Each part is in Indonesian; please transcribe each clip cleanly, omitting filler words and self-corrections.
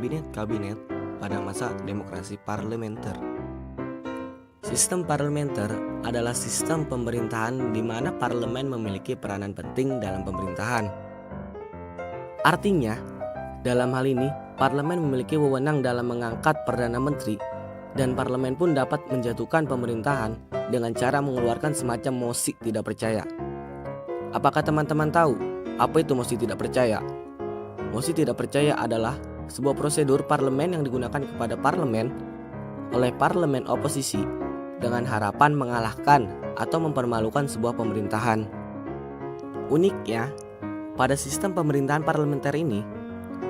kabinet-kabinet pada masa demokrasi parlementer. Sistem parlementer adalah sistem pemerintahan di mana parlemen memiliki peranan penting dalam pemerintahan. Artinya, dalam hal ini, parlemen memiliki wewenang dalam mengangkat Perdana Menteri dan parlemen pun dapat menjatuhkan pemerintahan dengan cara mengeluarkan semacam mosi tidak percaya. Apakah teman-teman tahu apa itu mosi tidak percaya? Mosi tidak percaya adalah sebuah prosedur parlemen yang digunakan kepada parlemen oleh parlemen oposisi dengan harapan mengalahkan atau mempermalukan sebuah pemerintahan. Uniknya, pada sistem pemerintahan parlementer ini,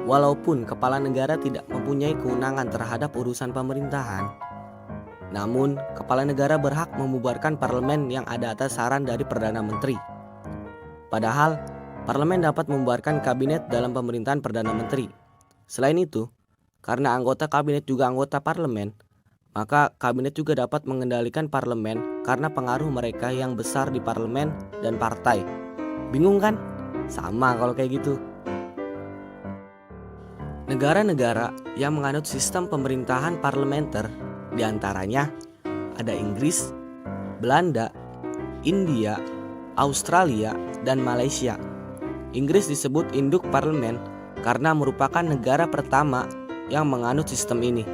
walaupun kepala negara tidak mempunyai kewenangan terhadap urusan pemerintahan, namun kepala negara berhak membubarkan parlemen yang ada atas saran dari Perdana Menteri. Padahal, parlemen dapat membubarkan kabinet dalam pemerintahan Perdana Menteri. Selain itu, karena anggota kabinet juga anggota parlemen, maka kabinet juga dapat mengendalikan parlemen karena pengaruh mereka yang besar di parlemen dan partai. Bingung kan? Sama kalau kayak gitu. Negara-negara yang menganut sistem pemerintahan parlementer diantaranya ada Inggris, Belanda, India, Australia, dan Malaysia. Inggris disebut induk parlemen karena merupakan negara pertama yang menganut sistem ini.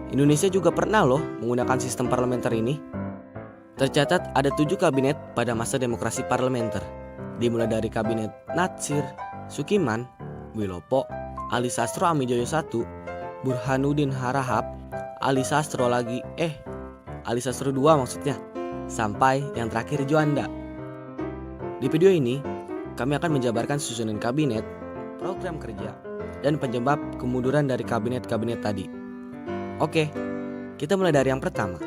Indonesia juga pernah loh menggunakan sistem parlementer ini. Tercatat ada 7 kabinet pada masa demokrasi parlementer, dimulai dari kabinet Natsir, Sukiman, Wilopo, Ali Sastro Amijoyo I, Burhanuddin Harahap, Ali Sastro II maksudnya, sampai yang terakhir Juanda. Di video ini, kami akan menjabarkan susunan kabinet, program kerja, dan penyebab kemunduran dari kabinet-kabinet tadi. Oke, kita mulai dari yang pertama.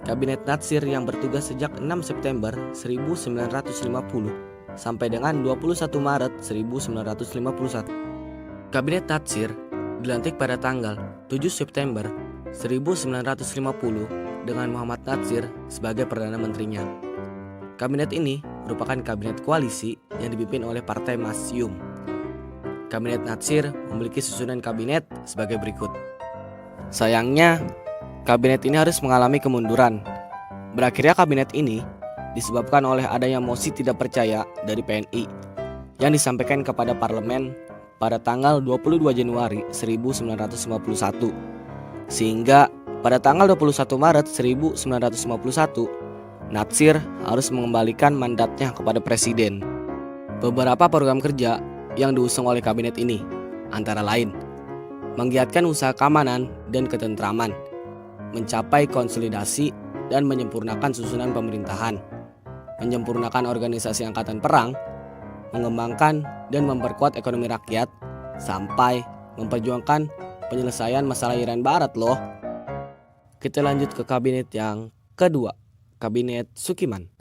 Kabinet Natsir yang bertugas sejak 6 September 1950 sampai dengan 21 Maret 1951. Kabinet Natsir dilantik pada tanggal 7 September 1950 dengan Muhammad Natsir sebagai Perdana Menterinya. Kabinet ini merupakan kabinet koalisi yang dipimpin oleh Partai Masyum. Kabinet Natsir memiliki susunan kabinet sebagai berikut. Sayangnya, kabinet ini harus mengalami kemunduran. Berakhirnya kabinet ini disebabkan oleh adanya mosi tidak percaya dari PNI yang disampaikan kepada parlemen pada tanggal 22 Januari 1951. Sehingga pada tanggal 21 Maret 1951, Natsir harus mengembalikan mandatnya kepada presiden. Beberapa program kerja yang diusung oleh kabinet ini antara lain menggiatkan usaha keamanan dan ketentraman, mencapai konsolidasi dan menyempurnakan susunan pemerintahan, menyempurnakan organisasi angkatan perang, mengembangkan dan memperkuat ekonomi rakyat, sampai memperjuangkan penyelesaian masalah Iran Barat loh. Kita lanjut ke kabinet yang kedua, Kabinet Sukiman.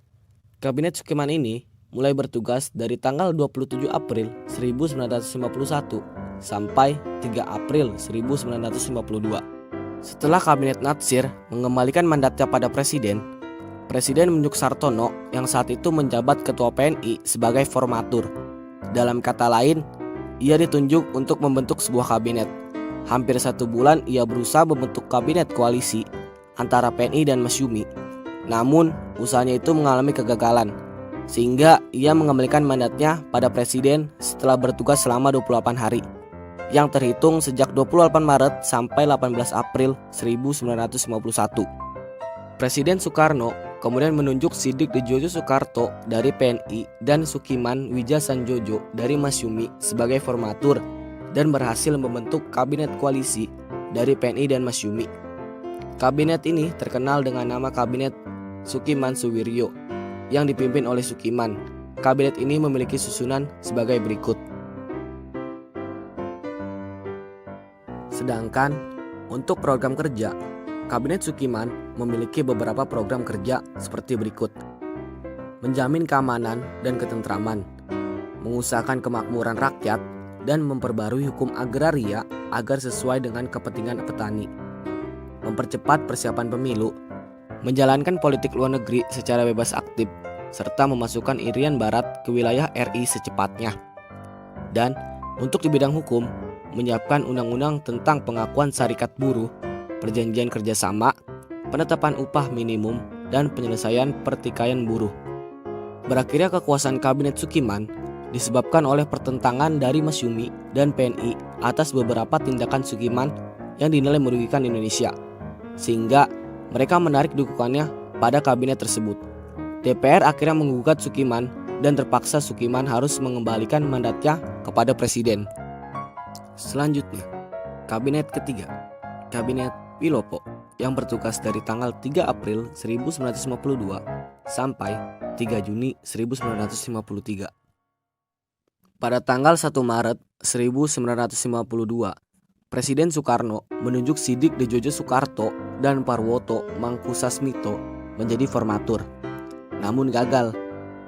Kabinet Sukiman ini mulai bertugas dari tanggal 27 April 1951 sampai 3 April 1952. Setelah kabinet Natsir mengembalikan mandatnya pada Presiden menunjuk Sartono yang saat itu menjabat Ketua PNI sebagai formatur. Dalam kata lain, ia ditunjuk untuk membentuk sebuah kabinet. Hampir 1 bulan ia berusaha membentuk kabinet koalisi antara PNI dan Masyumi. Namun, usahanya itu mengalami kegagalan, sehingga ia mengembalikan mandatnya pada Presiden setelah bertugas selama 28 hari. Yang terhitung sejak 28 Maret sampai 18 April 1951. Presiden Soekarno kemudian menunjuk Sidik Djojo Soekarto dari PNI dan Sukiman Wijasanjojo dari Masyumi sebagai formatur dan berhasil membentuk kabinet koalisi dari PNI dan Masyumi. Kabinet ini terkenal dengan nama Kabinet Sukiman Suwiryo yang dipimpin oleh Sukiman. Kabinet ini memiliki susunan sebagai berikut. Sedangkan untuk program kerja, Kabinet Sukiman memiliki beberapa program kerja seperti berikut. Menjamin keamanan dan ketentraman, mengusahakan kemakmuran rakyat, dan memperbarui hukum agraria agar sesuai dengan kepentingan petani. Mempercepat persiapan pemilu, menjalankan politik luar negeri secara bebas aktif, serta memasukkan Irian Barat ke wilayah RI secepatnya. Dan untuk di bidang hukum, menyiapkan undang-undang tentang pengakuan serikat buruh, perjanjian kerjasama, penetapan upah minimum, dan penyelesaian pertikaian buruh. Berakhirnya kekuasaan Kabinet Sukiman disebabkan oleh pertentangan dari Masyumi dan PNI atas beberapa tindakan Sukiman yang dinilai merugikan Indonesia, sehingga mereka menarik dukungannya pada kabinet tersebut. DPR akhirnya menggugat Sukiman dan terpaksa Sukiman harus mengembalikan mandatnya kepada presiden. Selanjutnya, kabinet ketiga, Kabinet Wilopo yang bertugas dari tanggal 3 April 1952 sampai 3 Juni 1953. Pada tanggal 1 Maret 1952, Presiden Soekarno menunjuk Sidik Djojo Soekarto dan Parwoto Mangkusasmito menjadi formatur. Namun gagal.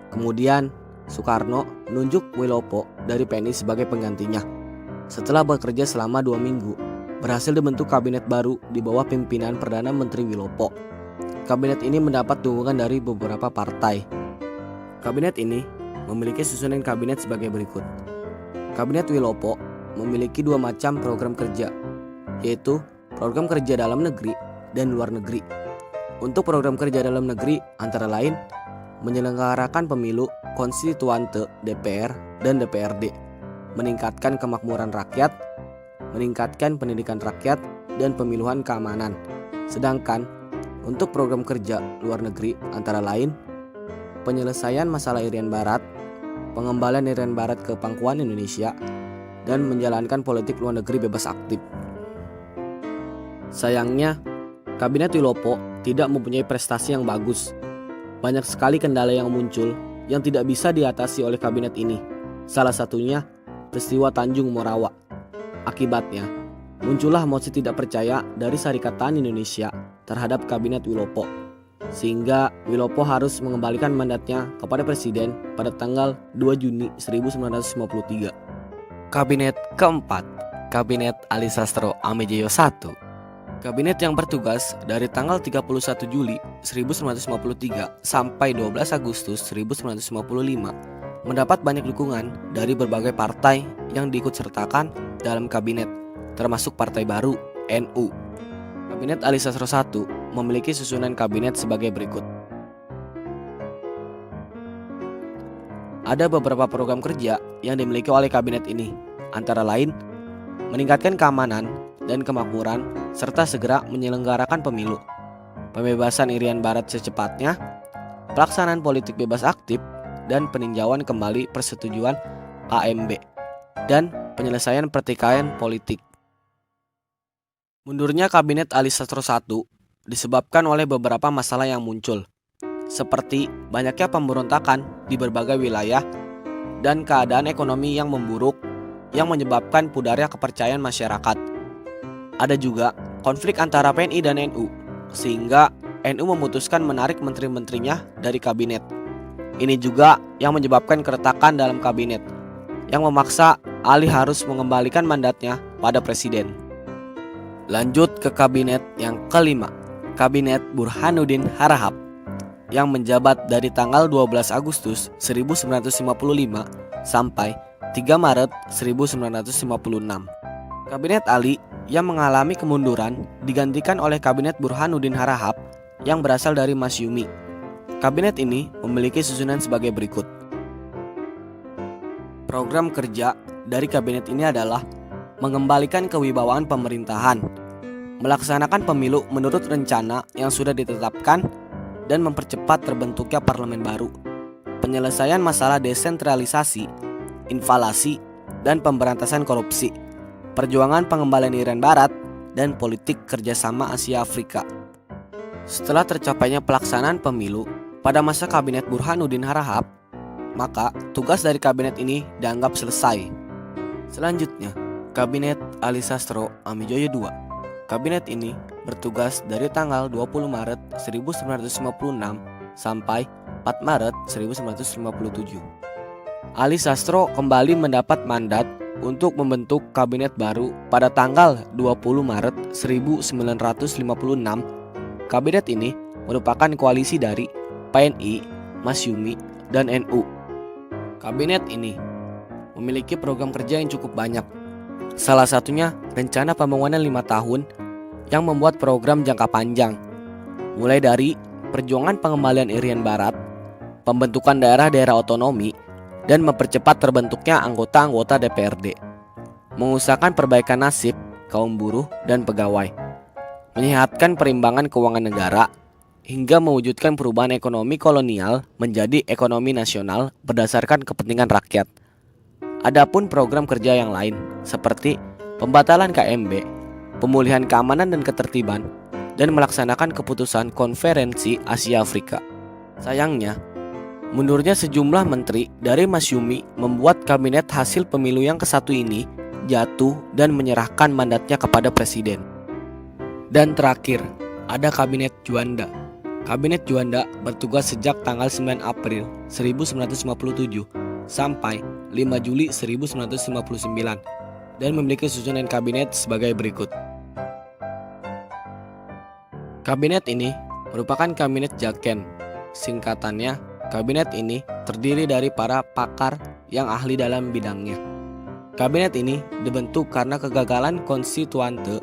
Kemudian Soekarno menunjuk Wilopo dari PNI sebagai penggantinya. Setelah bekerja selama 2 minggu, berhasil dibentuk kabinet baru di bawah pimpinan Perdana Menteri Wilopo. Kabinet ini mendapat dukungan dari beberapa partai. Kabinet ini memiliki susunan kabinet sebagai berikut. Kabinet Wilopo memiliki 2 macam program kerja, yaitu program kerja dalam negeri dan luar negeri. Untuk program kerja dalam negeri antara lain menyelenggarakan pemilu konstituante DPR dan DPRD, meningkatkan kemakmuran rakyat, meningkatkan pendidikan rakyat, dan pemiluhan keamanan. Sedangkan untuk program kerja luar negeri antara lain penyelesaian masalah Irian Barat, pengembalian Irian Barat ke pangkuan Indonesia, dan menjalankan politik luar negeri bebas aktif. Sayangnya, Kabinet Wilopo tidak mempunyai prestasi yang bagus. Banyak sekali kendala yang muncul yang tidak bisa diatasi oleh kabinet ini. Salah satunya peristiwa Tanjung Morawa. Akibatnya, muncullah mosi tidak percaya dari Serikat Tani Indonesia terhadap Kabinet Wilopo, sehingga Wilopo harus mengembalikan mandatnya kepada Presiden pada tanggal 2 Juni 1953. Kabinet keempat, Kabinet Ali Sastro Amijoyo I. Kabinet yang bertugas dari tanggal 31 Juli 1953 sampai 12 Agustus 1955 mendapat banyak dukungan dari berbagai partai yang diikutsertakan dalam kabinet, termasuk partai baru NU. Kabinet Ali Sastro I memiliki susunan kabinet sebagai berikut. Ada beberapa program kerja yang dimiliki oleh kabinet ini, antara lain meningkatkan keamanan dan kemakmuran serta segera menyelenggarakan pemilu, pembebasan Irian Barat secepatnya, pelaksanaan politik bebas aktif, dan peninjauan kembali persetujuan AMB, dan penyelesaian pertikaian politik. Mundurnya Kabinet Ali Sastro I disebabkan oleh beberapa masalah yang muncul, seperti banyaknya pemberontakan di berbagai wilayah dan keadaan ekonomi yang memburuk yang menyebabkan pudarnya kepercayaan masyarakat. Ada juga konflik antara PNI dan NU, sehingga NU memutuskan menarik menteri-menterinya dari kabinet. Ini juga yang menyebabkan keretakan dalam kabinet, yang memaksa Ali harus mengembalikan mandatnya pada presiden. Lanjut ke kabinet yang kelima, Kabinet Burhanuddin Harahap, yang menjabat dari tanggal 12 Agustus 1955 sampai 3 Maret 1956. Kabinet Ali yang mengalami kemunduran digantikan oleh Kabinet Burhanuddin Harahap yang berasal dari Masyumi. Kabinet ini memiliki susunan sebagai berikut. Program kerja dari kabinet ini adalah mengembalikan kewibawaan pemerintahan, melaksanakan pemilu menurut rencana yang sudah ditetapkan, dan mempercepat terbentuknya parlemen baru, penyelesaian masalah desentralisasi, inflasi, dan pemberantasan korupsi, perjuangan pengembalian Irian Barat, dan politik kerjasama Asia Afrika. Setelah tercapainya pelaksanaan pemilu pada masa Kabinet Burhanuddin Harahap, maka tugas dari kabinet ini dianggap selesai. Selanjutnya, Kabinet Ali Sastro Amijoyo II. Kabinet ini bertugas dari tanggal 20 Maret 1956 sampai 4 Maret 1957. Ali Sastro kembali mendapat mandat untuk membentuk kabinet baru pada tanggal 20 Maret 1956. Kabinet ini merupakan koalisi dari PNI, Masyumi, dan NU. Kabinet ini memiliki program kerja yang cukup banyak, Salah satunya rencana pembangunan 5 tahun yang membuat program jangka panjang, mulai dari perjuangan pengembalian Irian Barat, pembentukan daerah-daerah otonomi, dan mempercepat terbentuknya anggota-anggota DPRD, mengusahakan perbaikan nasib kaum buruh dan pegawai, menyehatkan perimbangan keuangan negara, hingga mewujudkan perubahan ekonomi kolonial menjadi ekonomi nasional berdasarkan kepentingan rakyat. Adapun program kerja yang lain seperti pembatalan KMB, pemulihan keamanan dan ketertiban, dan melaksanakan keputusan Konferensi Asia Afrika. Sayangnya, mundurnya sejumlah menteri dari Masyumi membuat kabinet hasil pemilu yang ke-1 ini jatuh dan menyerahkan mandatnya kepada presiden. Dan terakhir, ada Kabinet Juanda. Kabinet Juanda bertugas sejak tanggal 9 April 1957 sampai 5 Juli 1959 dan memiliki susunan kabinet sebagai berikut. Kabinet ini merupakan Kabinet Jaken. Singkatannya, kabinet ini terdiri dari para pakar yang ahli dalam bidangnya. Kabinet ini dibentuk karena kegagalan konstituante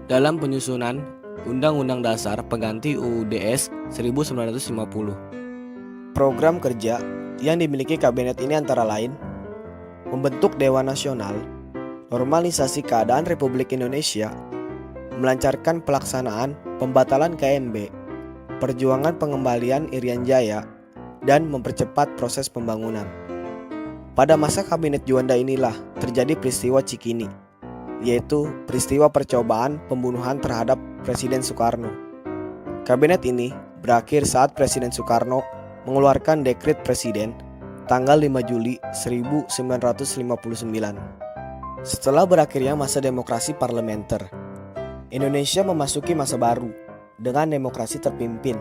dalam penyusunan Undang-Undang Dasar pengganti UUDS 1950. Program kerja yang dimiliki kabinet ini antara lain membentuk Dewan Nasional, normalisasi keadaan Republik Indonesia, melancarkan pelaksanaan pembatalan KMB, perjuangan pengembalian Irian Jaya, dan mempercepat proses pembangunan. Pada masa kabinet Juanda inilah terjadi peristiwa Cikini, yaitu peristiwa percobaan pembunuhan terhadap Presiden Soekarno. Kabinet ini berakhir saat Presiden Soekarno mengeluarkan dekret presiden tanggal 5 Juli 1959. Setelah berakhirnya masa demokrasi parlementer, Indonesia memasuki masa baru dengan demokrasi terpimpin,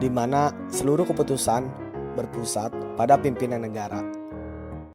di mana seluruh keputusan berpusat pada pimpinan negara.